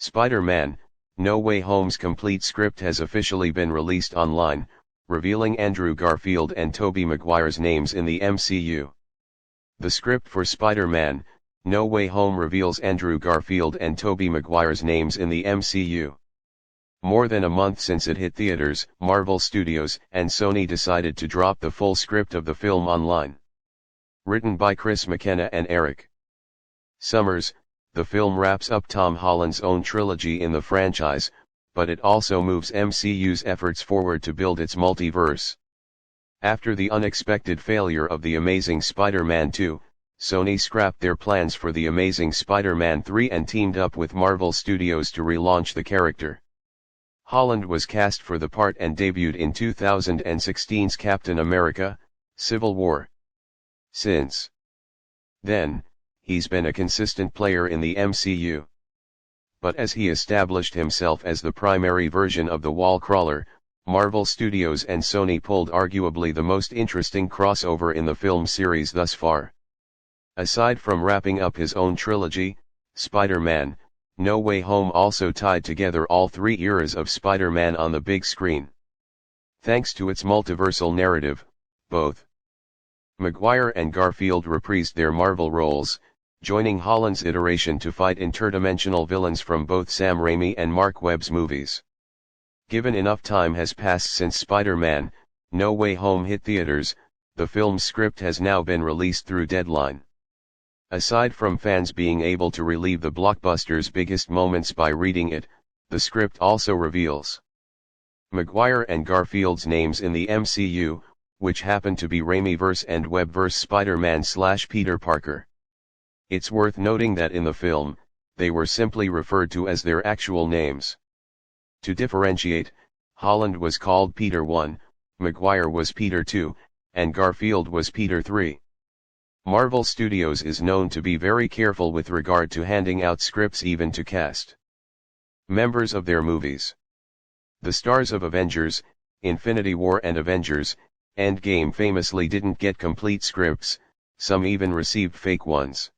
Spider-Man: No Way Home's complete script has officially been released online, revealing Andrew Garfield and Tobey Maguire's names in the MCU. The script for Spider-Man: No Way Home reveals Andrew Garfield and Tobey Maguire's names in the MCU. More than a month since it hit theaters, Marvel Studios and Sony decided to drop the full script of the film online. Written by McKenna and Erik Sommers, the film wraps up Tom Holland's own trilogy in the franchise, but it also moves MCU's efforts forward to build its multiverse. After the unexpected failure of The Amazing Spider-Man 2, Sony scrapped their plans for The Amazing Spider-Man 3 and teamed up with Marvel Studios to relaunch the character. Holland was cast for the part and debuted in 2016's Captain America: Civil War. Since then, he's been a consistent player in the MCU. But as he established himself as the primary version of the wall crawler, Marvel Studios and Sony pulled arguably the most interesting crossover in the film series thus far. Aside from wrapping up his own trilogy, Spider-Man: No Way Home also tied together all three eras of Spider-Man on the big screen. Thanks to its multiversal narrative, both Maguire and Garfield reprised their Marvel roles, joining Holland's iteration to fight interdimensional villains from both Sam Raimi and Marc Webb's movies. Given enough time has passed since Spider-Man: No Way Home hit theaters, the film's script has now been released through Deadline. Aside from fans being able to relive the blockbuster's biggest moments by reading it, the script also reveals Maguire and Garfield's names in the MCU, which happen to be Raimiverse and Webbverse Spider-Man/Peter Parker. It's worth noting that in the film, they were simply referred to as their actual names. To differentiate, Holland was called Peter 1, Maguire was Peter 2, and Garfield was Peter 3. Marvel Studios is known to be very careful with regard to handing out scripts even to cast members of their movies. The stars of Avengers, Infinity War and Avengers: Endgame famously didn't get complete scripts, some even received fake ones.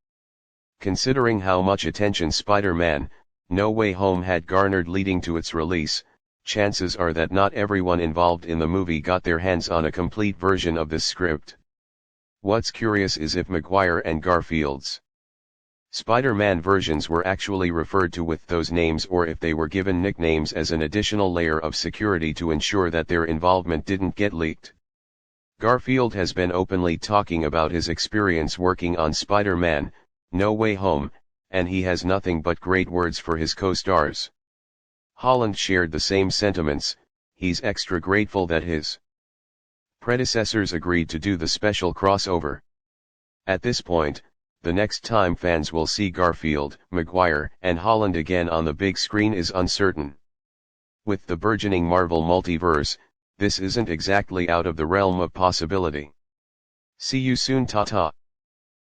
Considering how much attention Spider-Man: No Way Home had garnered leading to its release, chances are that not everyone involved in the movie got their hands on a complete version of this script. What's curious is if Maguire and Garfield's Spider-Man versions were actually referred to with those names, or if they were given nicknames as an additional layer of security to ensure that their involvement didn't get leaked. Garfield has been openly talking about his experience working on Spider-Man: No Way Home, and he has nothing but great words for his co-stars. Holland shared the same sentiments. He's extra grateful that his predecessors agreed to do the special crossover. At this point, the next time fans will see Garfield, Maguire, and Holland again on the big screen is uncertain. With the burgeoning Marvel multiverse, this isn't exactly out of the realm of possibility. See you soon, ta-ta.